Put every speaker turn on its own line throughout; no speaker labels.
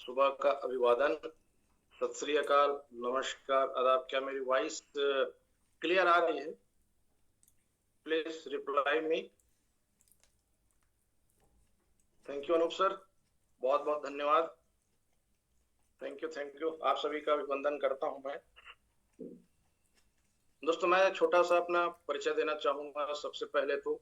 सुबह का अभिवादन। सत श्री अकाल, नमस्कार, आदाब। क्या मेरी वॉइस क्लियर आ रही है? Please reply me. Thank you Anoop sir, बहुत बहुत धन्यवाद। Thank you, thank you. आप सभी का अभिवंदन करता हूं मैं। दोस्तों, मैं छोटा सा अपना परिचय देना चाहूंगा सबसे पहले तो।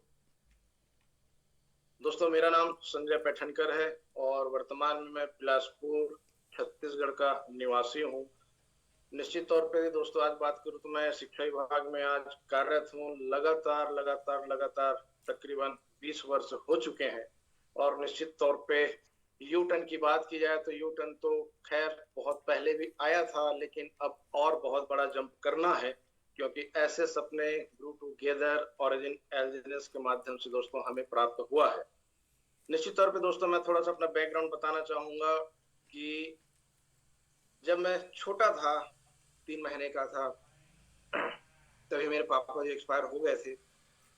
दोस्तों, मेरा नाम संजय पैठनकर है और वर्तमान में मैं बिलासपुर छत्तीसगढ़ का निवासी हूँ। निश्चित तौर पे दोस्तों, आज बात करूँ तो मैं शिक्षा विभाग में आज कार्यरत हूँ। लगातार लगातार लगातार तकरीबन 20 वर्ष हो चुके हैं। और निश्चित तौर पे यू टर्न की बात की जाए तो यू टर्न तो खैर बहुत पहले भी आया था, लेकिन अब और बहुत बड़ा जंप करना है, क्योंकि ऐसे सपने ग्रू टूगेदर ओरिजिन एल्जिनेस के माध्यम से दोस्तों हमें प्राप्त हुआ है। निश्चित तौर पे दोस्तों, मैं थोड़ा सा अपना बैकग्राउंड बताना चाहूंगा कि जब मैं छोटा था, 3 महीने का था, तभी मेरे पापा जी एक्सपायर हो गए थे।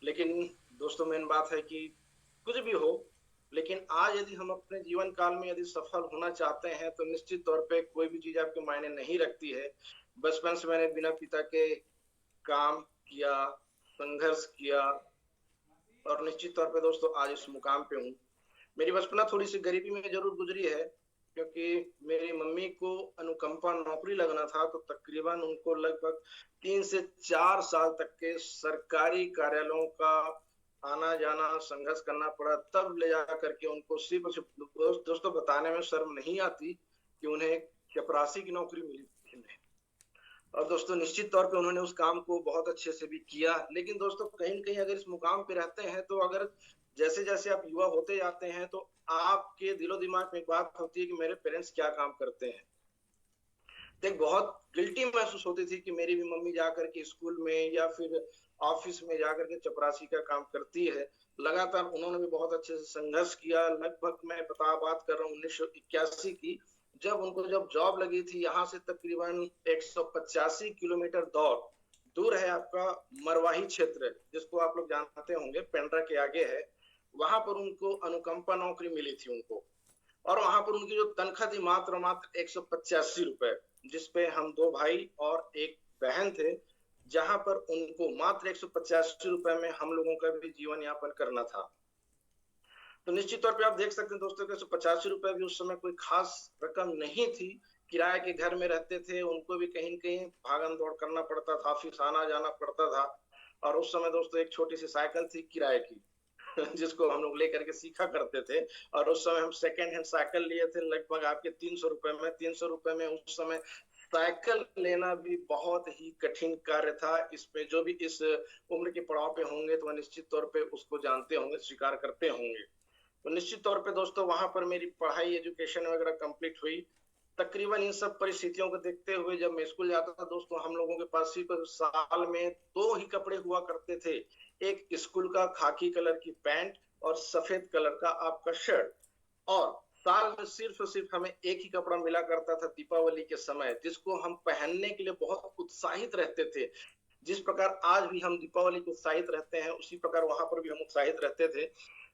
लेकिन दोस्तों, मेन बात है कि कुछ भी हो, लेकिन आज यदि हम अपने जीवन काल में यदि सफल होना चाहते हैं तो निश्चित तौर पे कोई भी चीज आपके मायने नहीं रखती है। बचपन से मैंने बिना पिता के काम किया, संघर्ष किया, और निश्चित तौर पे दोस्तों आज इस मुकाम पे हूँ। मेरी बचपना थोड़ी सी गरीबी में जरूर गुजरी है, क्योंकि मेरी मम्मी को अनुकंपा नौकरी लगना था, तो तकरीबन उनको लगभग 3 से 4 साल तक के सरकारी कार्यालयों का आना जाना संघर्ष करना पड़ा। तब ले जा करके उनको सिर्फ और सिर्फ दोस्तों बताने में शर्म नहीं आती कि उन्हें चपरासी की नौकरी मिली थी। और दोस्तों निश्चित तौर पे उन्होंने उस काम को बहुत अच्छे से भी किया। लेकिन दोस्तों कहीं न कहीं अगर इस मुकाम पे रहते हैं तो अगर जैसे जैसे आप युवा होते जाते हैं तो आपके दिलो दिमाग में एक बात होती है कि मेरे पेरेंट्स क्या काम करते हैं। तो एक बहुत गिल्टी महसूस होती थी कि मेरी भी मम्मी जाकर के स्कूल में या फिर ऑफिस में जाकर के चपरासी का काम करती है। लगातार उन्होंने भी बहुत अच्छे से संघर्ष किया। लगभग मैं बात कर रहा हूँ 1981 की, जब जॉब लगी थी। यहाँ से तकरीबन 185 किलोमीटर दूर है आपका मरवाही क्षेत्र, जिसको आप लोग जानते होंगे, पेंड्रा के आगे है। वहां पर उनको अनुकंपा नौकरी मिली थी उनको। और वहां पर उनकी जो तनख्वाह थी मात्र मात्र 185 रुपए, जिसपे हम 2 भाई और एक बहन थे। जहां पर उनको मात्र 185 रुपए में हम लोगों का भी जीवन यापन करना था। तो निश्चित तौर पे आप देख सकते हैं दोस्तों, 185 रुपए भी उस समय कोई खास रकम नहीं थी। किराए के घर में रहते थे, उनको भी कहीं न कहीं भागम दौड़ करना पड़ता था, ऑफिस आना जाना पड़ता था। और उस समय दोस्तों एक छोटी सी साइकिल थी किराए की, जिसको हम लोग लेकर के सीखा करते थे। और उस समय हम सेकेंड हैंड साइकिल लिए थे, लगभग आपके 300 रुपए में। 300 रुपए में उस समय साइकिल लेना भी बहुत ही कठिन कार्य था। इसमें जो भी इस उम्र के पड़ाव पे होंगे तो वह निश्चित तौर पे उसको जानते होंगे, स्वीकार करते होंगे। तो निश्चित तौर पे दोस्तों वहां पर मेरी पढ़ाई एजुकेशन वगैरह कंप्लीट हुई। तकरीबन इन सब परिस्थितियों को देखते हुए जब मैं स्कूल जाता था दोस्तों, हम लोगों के पास सिर्फ साल में 2 ही कपड़े हुआ करते थे। एक स्कूल का खाकी कलर की पैंट और सफेद कलर का आपका शर्ट। और साल में सिर्फ और सिर्फ हमें एक ही कपड़ा मिला करता था दीपावली के समय, जिसको हम पहनने के लिए बहुत उत्साहित रहते थे। जिस प्रकार आज भी हम दीपावली को उत्साहित रहते हैं, उसी प्रकार वहां पर भी हम उत्साहित रहते थे।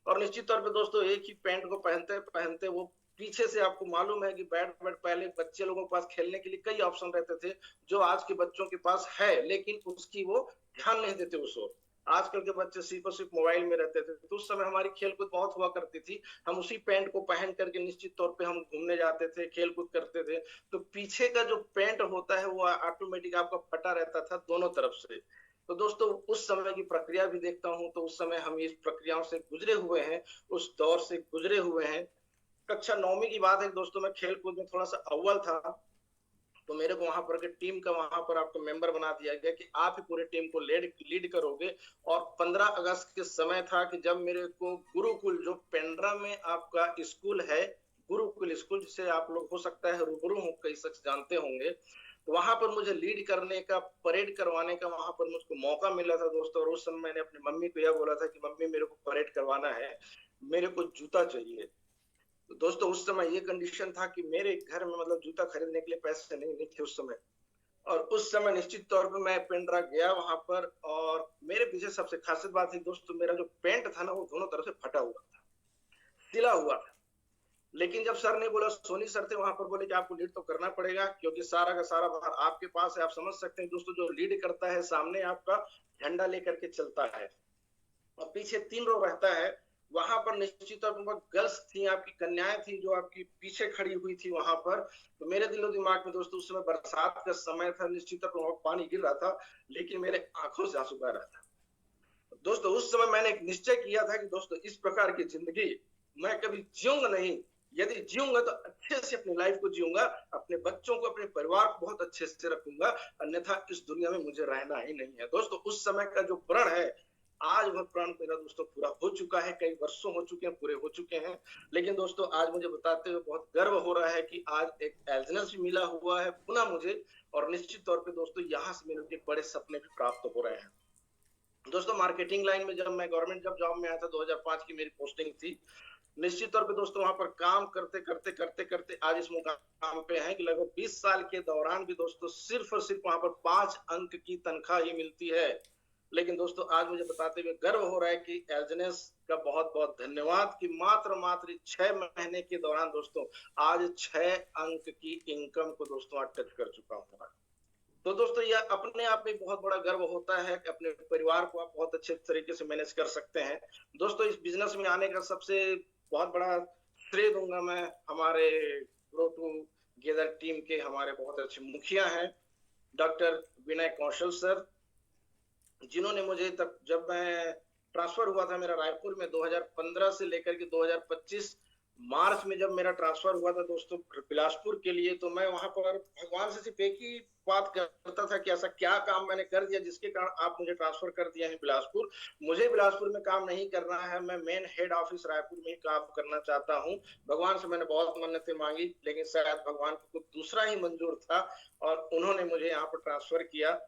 और निश्चित तौर पे दोस्तों एक ही पैंट को पहनते पहनते वो पीछे से आपको मालूम है कि बैट बैट पहले बच्चे लोगों के पास खेलने के लिए कई ऑप्शन रहते थे, जो आज के बच्चों के पास है, लेकिन उसकी वो ध्यान नहीं देते उस ओर। आजकल के बच्चे सिर्फ और सिर्फ मोबाइल में रहते थे। तो उस समय हमारी खेलकूद बहुत हुआ करती थी। हम उसी पैंट को पहन करके निश्चित तौर पे हम घूमने जाते थे, खेलकूद करते थे। तो पीछे का जो पैंट होता है वो ऑटोमेटिक आपका फटा रहता था दोनों तरफ से। तो दोस्तों उस समय की प्रक्रिया भी देखता हूं तो उस समय हम इस प्रक्रियाओं से गुजरे हुए हैं, उस दौर से गुजरे हुए हैं। कक्षा 9वीं की बात है दोस्तों, मैं खेल कूद में थोड़ा सा अव्वल था। तो मेरे को वहां पर के टीम का वहां पर आपको मेंबर बना दिया गया कि आप ही पूरे टीम को लीड करोगे। और 15 अगस्त के समय था कि जब मेरे को गुरुकुल, जो पेंड्रा में आपका स्कूल है, गुरुकुल स्कूल, जिसे आप लोग हो सकता है रूबरू हो कई शख्स जानते होंगे, तो वहां पर मुझे लीड करने का, परेड करवाने का वहां पर मुझको मौका मिला था दोस्तों। और उस समय मैंने अपनी मम्मी को यह बोला था कि मम्मी मेरे को परेड करवाना है, मेरे को जूता चाहिए। तो दोस्तों उस समय ये कंडीशन था कि मेरे घर में मतलब जूता खरीदने के लिए पैसे नहीं थे उस समय। और उस समय निश्चित तौर पे मैं पेंड्रा गया वहां पर, और मेरे पीछे सबसे खासियत बात थी दोस्तों, मेरा जो पेंट था ना वो दोनों तरफ से फटा हुआ था, सिला हुआ था। लेकिन जब सर ने बोला, सोनी सर थे वहां पर, बोले कि आपको लीड तो करना पड़ेगा क्योंकि सारा का सारा भार आपके पास है। आप समझ सकते हैं दोस्तों, जो लीड करता है सामने आपका झंडा लेकर के चलता है और पीछे 3 रो रहता है। वहां पर निश्चित तौर पर गर्ल्स थी, आपकी कन्याएं थी जो आपकी पीछे खड़ी हुई थी वहां पर। तो मेरे दिलो दिमाग में दोस्तों उस समय बरसात का समय था, निश्चित तौर पर पानी गिर रहा था, लेकिन मेरे आंखों से आंसू बह रहा था। दोस्तों उस समय मैंने एक निश्चय किया था कि दोस्तों इस प्रकार की जिंदगी मैं कभी जीऊंगा नहीं। यदि जीऊंगा तो अच्छे से अपनी लाइफ को जीऊंगा, अपने बच्चों को, अपने परिवार को बहुत अच्छे से रखूंगा, अन्यथा इस दुनिया में मुझे रहना ही नहीं है। दोस्तों उस समय का जो प्रण है, आज वह प्रण मेरा दोस्तों पूरा हो चुका है, कई वर्षों हो चुके हैं, पूरे हो चुके हैं। लेकिन दोस्तों आज मुझे बताते हुए बहुत गर्व हो रहा है कि आज एक एल्जनेस भी मिला हुआ है पुनः मुझे, और निश्चित तौर पे दोस्तों यहाँ से मेरे एक बड़े सपने भी प्राप्त हो रहे हैं। दोस्तों मार्केटिंग लाइन में जब मैं गवर्नमेंट जॉब में आया था, 2005 की मेरी पोस्टिंग थी। निश्चित तौर पे दोस्तों वहां पर काम करते करते करते करते आज इस मुकाम पे हैं कि लगभग 20 साल के दौरान भी दोस्तों सिर्फ और सिर्फ वहां पर 5 अंक की तनख्वाह ही मिलती है। लेकिन दोस्तों आज मुझे बताते हुए गर्व हो रहा है कि एल्जनेस का बहुत बहुत धन्यवाद कि मात्र 6 महीने के दौरान दोस्तों आज 6 अंक की इनकम को दोस्तों आज टच कर चुका हूँ। तो दोस्तों यह अपने आप में बहुत बड़ा गर्व होता है कि अपने परिवार को आप बहुत अच्छे तरीके से मैनेज कर सकते हैं। दोस्तों इस बिजनेस में आने का सबसे बहुत बड़ा श्रेय दूंगा मैं हमारे ग्रो टुगेदर टीम के हमारे बहुत अच्छे मुखिया हैं, डॉक्टर विनय कौशल सर, जिन्होंने मुझे तब जब मैं ट्रांसफर हुआ था मेरा रायपुर में 2015 से लेकर के 2025 मार्च में जब मेरा ट्रांसफर हुआ था दोस्तों बिलासपुर के लिए, तो मैं वहां पर भगवान से सिर्फ एक ही बात करता था कि ऐसा क्या काम मैंने कर दिया जिसके कारण आप मुझे ट्रांसफर कर दिया है बिलासपुर। मुझे बिलासपुर में काम नहीं करना है, मैं मेन हेड ऑफिस रायपुर में ही काम करना चाहता हूँ। भगवान से मैंने बहुत मन्नतें मांगी, लेकिन शायद भगवान को कुछ दूसरा ही मंजूर था और उन्होंने मुझे यहाँ पर ट्रांसफर किया।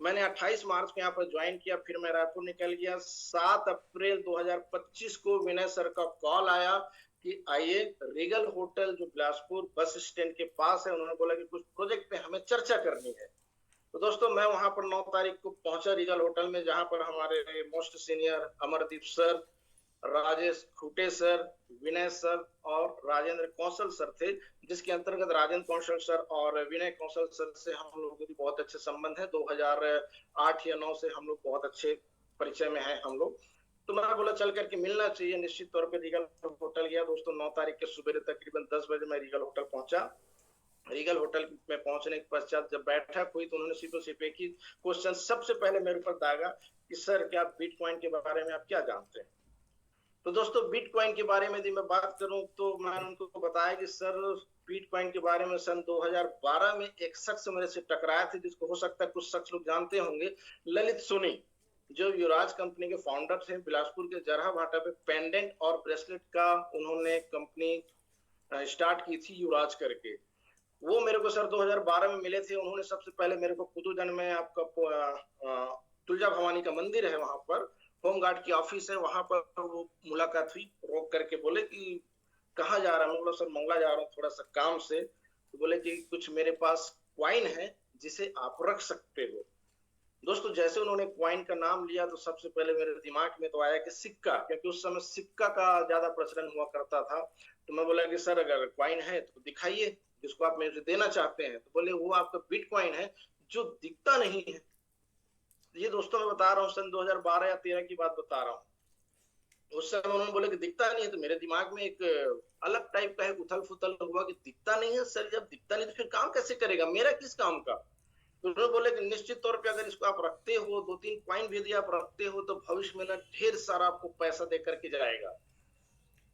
मैंने 28 मार्च को यहाँ पर ज्वाइन किया, फिर मैं रायपुर निकल गया। 7 अप्रैल 2025 को विनय सर का कॉल आया कि आइए रीगल होटल जो बिलासपुर बस स्टैंड के पास है, उन्होंने बोला कि कुछ प्रोजेक्ट पे हमें चर्चा करनी है। तो दोस्तों मैं वहां पर 9 तारीख को पहुंचा रीगल होटल में, जहां पर हमारे most senior Amardeep sir, Rajesh Khute sir, Vinay sir और राजेंद्र कौशल सर थे, जिसके अंतर्गत राजेंद्र कौशल सर और विनय कौशल सर से हम लोगों की बहुत अच्छे संबंध है। 2008 या 9 से हम लोग बहुत अच्छे परिचय में हैं हम लोग। तो मैं बोला चल करके मिलना चाहिए। निश्चित तौर पे रीगल होटल गया दोस्तों। 9 तारीख के सुबह तकरीबन 10 बजे मैं रीगल होटल पहुंचा। रीगल होटल में पहुंचने के पश्चात जब बैठक हुई तो उन्होंने सिर्फ एक ही क्वेश्चन सबसे पहले मेरे ऊपर दागा कि सर क्या बिटकॉइन के बारे में आप क्या जानते हैं। तो दोस्तों बिटकॉइन के बारे में यदि मैं बात करूं तो मैंने उनको बताया कि सर बिटकॉइन के बारे में सन 2012 में एक शख्स मेरे से टकराया थे, जिसको हो सकता है कुछ शख्स लोग जानते होंगे, ललित सोनी, जो युवराज कंपनी के फाउंडर थे। बिलासपुर के जरहा भाटा पे पेंडेंट और ब्रेसलेट का उन्होंने कंपनी स्टार्ट की थी युवराज करके। वो मेरे को सर 2012 में मिले थे। उन्होंने सबसे पहले मेरे को कुतुजन में आपका तुलजा भवानी का मंदिर है, वहां पर होमगार्ड की ऑफिस है, वहां पर वो मुलाकात हुई। रोक करके बोले कि कहाँ जा रहा हूँ? बोला सर मंगला जा रहा हूँ थोड़ा सा काम से। तो बोले कि कुछ मेरे पास क्वाइन है जिसे आप रख सकते हो। दोस्तों जैसे उन्होंने क्वाइन का नाम लिया तो सबसे पहले मेरे दिमाग में तो आया कि सिक्का, क्योंकि उस समय सिक्का का ज्यादा प्रचलन हुआ करता था। तो मैं बोला कि सर अगर क्वाइन है तो दिखाइए जिसको आप मेरे देना चाहते हैं। तो बोले वो आपका बिटकॉइन है जो दिखता नहीं है। ये दोस्तों मैं बता रहा हूँ सन 2012 या 13 की बात बता रहा हूँ। उस समय उन्होंने बोले कि दिखता नहीं है, तो मेरे दिमाग में एक अलग टाइप का उथल फुथल हुआ कि दिखता नहीं है सर, जब दिखता नहीं तो फिर काम कैसे करेगा, मेरा किस काम का। तो उन्होंने बोले कि निश्चित तौर पे अगर इसको आप रखते हो, 2-3 क्वाइन भी यदि आप रखते हो तो भविष्य में ना ढेर सारा आपको पैसा दे करके जाएगा।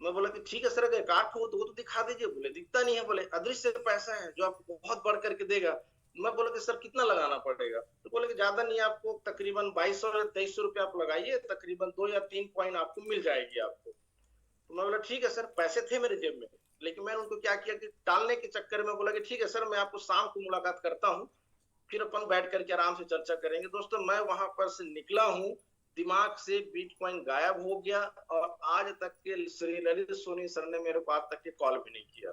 मैं बोला कि ठीक है सर अगर काट हो तो वो तो दिखा दीजिए। बोले दिखता नहीं है। बोले अदृश्य पैसा है जो आपको बहुत बढ़ करके देगा। मैं बोला कि सर कितना लगाना पड़ेगा? तो बोले कि ज्यादा नहीं, आपको तकरीबन 2200 या 2300 रुपया आप लगाइए, तकरीबन 2 या 3 कॉइन आपको मिल जाएगी आपको। तो मैं बोला ठीक है सर। पैसे थे मेरे जेब में, लेकिन मैंने उनको क्या किया कि टालने के चक्कर में बोला कि ठीक है सर मैं आपको शाम को मुलाकात करता हूँ, फिर अपन बैठ करके आराम से चर्चा करेंगे। दोस्तों मैं वहां पर से निकला हूँ, दिमाग से बिटकॉइन गायब हो गया और आज तक के श्री ललित सोनी सर ने मेरे को आज तक के कॉल भी नहीं किया।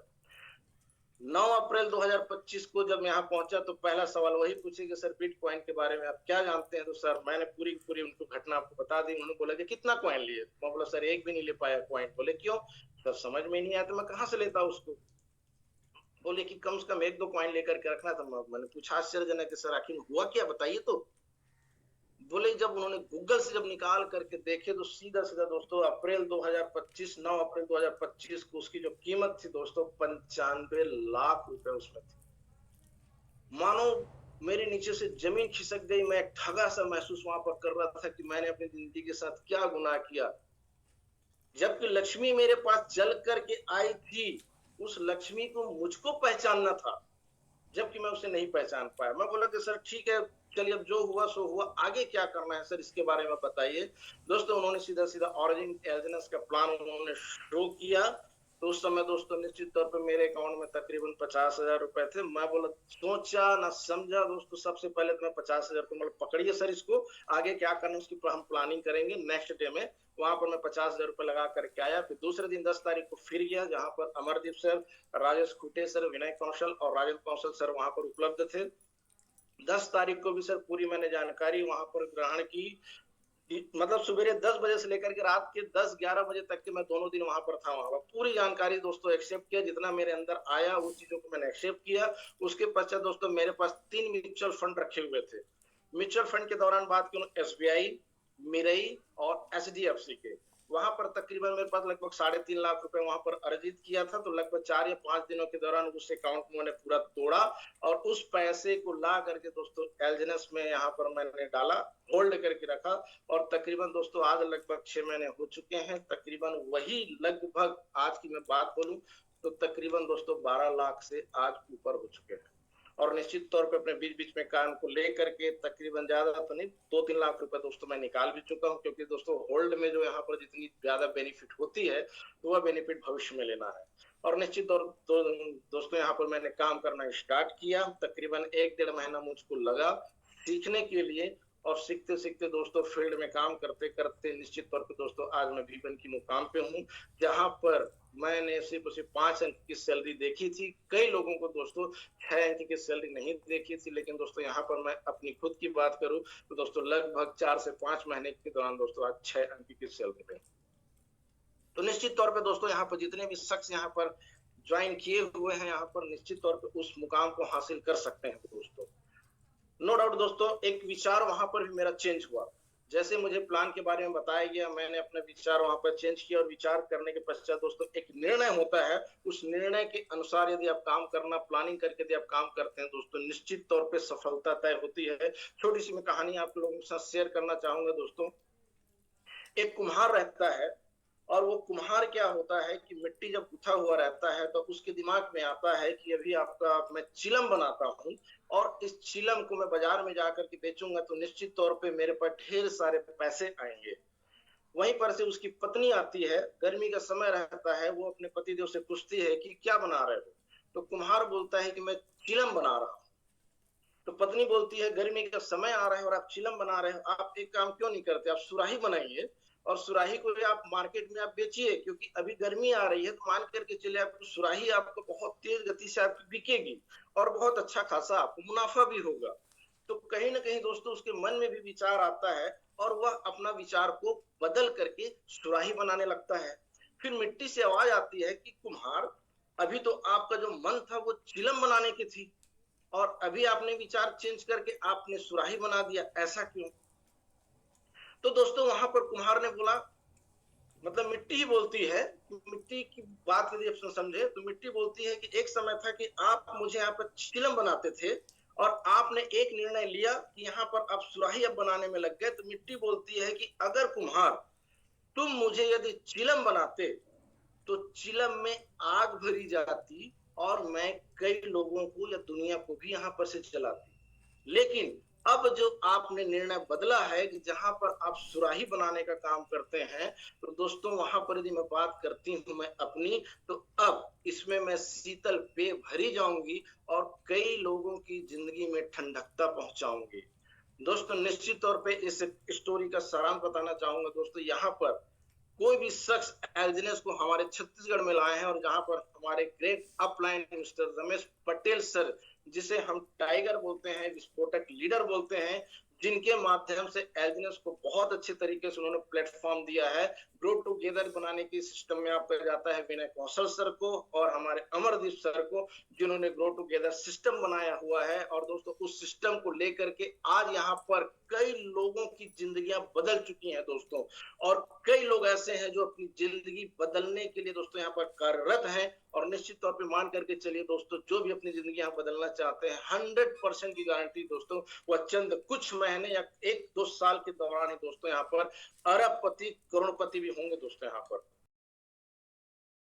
9 अप्रैल 2025 को जब मैं यहाँ पहुंचा तो पहला सवाल वही पूछे कि सर बिटकॉइन के बारे में आप क्या जानते हैं। तो सर मैंने पूरी पूरी उनको घटना आपको बता दी। उन्होंने बोला कि कितना कॉइन लिए? मैं बोला सर एक भी नहीं ले पाया कॉइन। बोले क्यों? सर समझ में नहीं आया तो मैं कहाँ से लेता उसको। बोले कि कम से कम एक दो कॉइन लेकर के रखना था। मैंने पूछा आश्चर्यजनक कि सर आखिर हुआ क्या बताइए तो। बोले जब उन्होंने गूगल से जब निकाल करके देखे तो सीधा सीधा दोस्तों अप्रैल 2025, 9 अप्रैल 2025 को उसकी जो कीमत थी दोस्तों 95 लाख रुपए उसमें थी। मानो मेरे नीचे से जमीन खिसक गई। मैं ठगा सा महसूस वहां पर कर रहा था कि मैंने अपनी जिंदगी के साथ क्या गुनाह किया। जबकि लक्ष्मी मेरे पास चल करके आई थी, उस लक्ष्मी को मुझको पहचानना था, जबकि मैं उसे नहीं पहचान पाया। मैं बोला कि सर ठीक है, चलिए अब जो हुआ सो हुआ, आगे क्या करना है सर इसके बारे में बताइए। दोस्तों उन्होंने सीधा सीधा ऑरिजिन एजेंस का प्लान उन्होंने शो किया। तो उस समय दोस्तों निश्चित तौर पे मेरे अकाउंट में तकरीबन 50,000 रुपए थे। मैं बोला, सोचा ना समझा दोस्तों, सबसे पहले तो मैं 50,000 को मतलब पकड़िए सर इसको, आगे क्या करना उसकी हम प्लानिंग करेंगे नेक्स्ट डे में। वहां पर मैं 50,000 रुपए लगा करके आया। फिर दूसरे दिन 10 तारीख को फिर गया, जहां पर अमरदीप सर, राजेश खुटे सर, विनय कौशल और राजेंद्र कौशल सर वहां पर उपलब्ध थे। 10 तारीख को भी सर पूरी मैंने जानकारी वहां पर ग्रहण की। मतलब सुबह 10 बजे से लेकर के रात के 10-11 बजे तक के मैं दोनों दिन वहां पर था। वहां पर पूरी जानकारी दोस्तों एक्सेप्ट किया, जितना मेरे अंदर आया उस चीजों को मैंने एक्सेप्ट किया। उसके पश्चात दोस्तों मेरे पास 3 म्यूचुअल फंड रखे हुए थे। म्यूचुअल फंड के दौरान बात करूं एसबीआई, मिरई और एचडीएफसी के, वहां पर तकरीबन मेरे पास लगभग 3.5 लाख रुपए वहां पर अर्जित किया था। तो लगभग 4 या 5 दिनों के दौरान उस अकाउंट को मैंने पूरा तोड़ा और उस पैसे को ला करके दोस्तों एलजेनस में यहाँ पर मैंने डाला, होल्ड करके रखा। और तकरीबन दोस्तों आज लगभग 6 महीने हो चुके हैं। तकरीबन वही लगभग आज की मैं बात बोलूं तो तकरीबन दोस्तों 12 लाख से आज ऊपर हो चुके हैं। और निश्चित तौर पे अपने बीच बीच में काम को लेकर के तकरीबन ज्यादा तो नहीं 2-3 लाख रुपए दोस्तों मैं निकाल भी चुका हूं, क्योंकि दोस्तों होल्ड में जो यहाँ पर जितनी ज्यादा बेनिफिट होती है तो वह बेनिफिट भविष्य में लेना है। और निश्चित तौर दोस्तों यहाँ पर मैंने काम करना स्टार्ट किया। तकरीबन 1-1.5 महीना मुझको लगा सीखने के लिए। और सीखते सीखते दोस्तों फील्ड में काम करते करते निश्चित तौर पर दोस्तों आज मैं V1 की मुकाम पे हूँ, जहां पर मैंने सिर्फ 5 अंक की सैलरी देखी थी। कई लोगों को दोस्तों 6 अंक की सैलरी नहीं देखी थी। लेकिन दोस्तों यहाँ पर मैं अपनी खुद की बात करूं तो दोस्तों लगभग 4 से 5 महीने के दौरान दोस्तों आज 6 अंक की सैलरी में। तो निश्चित तौर पर दोस्तों यहाँ पर जितने भी शख्स यहाँ पर ज्वाइन किए हुए हैं, यहाँ पर निश्चित तौर पर उस मुकाम को हासिल कर सकते हैं दोस्तों। नो डाउट दोस्तों एक विचार वहां पर भी मेरा चेंज हुआ। जैसे मुझे प्लान के बारे में बताया गया, मैंने अपने विचार वहां पर चेंज किया। और विचार करने के पश्चात दोस्तों एक निर्णय होता है, उस निर्णय के अनुसार यदि आप काम करना प्लानिंग करके यदि आप काम करते हैं दोस्तों निश्चित तौर पे सफलता तय होती है। छोटी सी मैं कहानी आप लोगों के साथ शेयर करना चाहूंगा दोस्तों। एक कुम्हार रहता है और वो कुम्हार क्या होता है कि मिट्टी जब गुथा हुआ रहता है तो उसके दिमाग में आता है कि अभी आपका मैं चिलम बनाता हूँ और इस चिलम को मैं बाजार में जाकर के बेचूंगा तो निश्चित तौर पे मेरे पास ढेर सारे पैसे आएंगे। वहीं पर से उसकी पत्नी आती है, गर्मी का समय रहता है, वो अपने पतिदेव से पूछती है कि क्या बना रहे हो। तो कुम्हार बोलता है कि मैं चिलम बना रहा हूँ। तो पत्नी बोलती है गर्मी का समय आ रहा है और आप चिलम बना रहे हो, आप एक काम क्यों नहीं करते, आप सुराही बनाइए और सुराही को भी आप मार्केट में आप बेचिए, क्योंकि अभी गर्मी आ रही है तो मान करके चले आपको सुराही आपको बहुत तेज गति से आपकी बिकेगी और बहुत अच्छा खासा आपको मुनाफा भी होगा। तो कहीं ना कहीं दोस्तों उसके मन में भी विचार आता है और वह अपना विचार को बदल करके सुराही बनाने लगता है। फिर मिट्टी से आवाज आती है कि कुम्हार अभी तो आपका जो मन था वो चिलम बनाने की थी और अभी आपने विचार चेंज करके आपने सुराही बना दिया, ऐसा क्यों। तो दोस्तों वहां पर कुम्हार ने बोला, मतलब मिट्टी ही बोलती है, मिट्टी की बात यदि आप समझे तो मिट्टी बोलती है कि एक समय था कि आप मुझे यहाँ पर चिलम बनाते थे और आपने एक निर्णय लिया कि यहाँ पर आप सुराही अब बनाने में लग गए। तो मिट्टी बोलती है कि अगर कुम्हार तुम मुझे यदि चिलम बनाते तो चिलम में आग भरी जाती और मैं कई लोगों को या दुनिया को भी यहाँ पर से जलाती। लेकिन अब जो आपने निर्णय बदला है कि जहां पर आप सुराही बनाने का काम करते हैं, तो दोस्तों वहां पर यदि मैं बात करती हूं मैं अपनी, तो अब इसमें मैं शीतल पेय भरी जाऊंगी और कई लोगों की जिंदगी में ठंडकता पहुंचाऊंगी। दोस्तों निश्चित तौर पे इस स्टोरी का सारांश बताना चाहूंगा दोस्तों। यहाँ पर कोई भी शख्स एल्जिनेस को हमारे छत्तीसगढ़ में लाए हैं और जहां पर हमारे great upline mister Ramesh Patel sir, जिसे हम टाइगर बोलते हैं, विस्फोटक लीडर बोलते हैं, जिनके माध्यम से एल्जिनेस को बहुत अच्छे तरीके से उन्होंने प्लेटफॉर्म दिया है। ग्रो टुगेदर बनाने की सिस्टम में आपका जाता है विनय कौशल सर को और हमारे अमरदीप सर को, जिन्होंने ग्रो टुगेदर सिस्टम बनाया हुआ है। और दोस्तों उस सिस्टम को लेकर के आज यहाँ पर कई लोगों की जिंदगियां बदल चुकी हैं दोस्तों, और कई लोग ऐसे हैं जो अपनी जिंदगी बदलने के लिए दोस्तों यहाँ पर कार्यरत हैं। और निश्चित तौर पे मान करके चलिए दोस्तों, जो भी अपनी जिंदगी यहाँ बदलना चाहते हैं 100% की गारंटी दोस्तों, वह चंद कुछ महीने या 1-2 साल के दौरान ही दोस्तों यहाँ पर अरबपति करोड़पति भी होंगे दोस्तों यहाँ पर।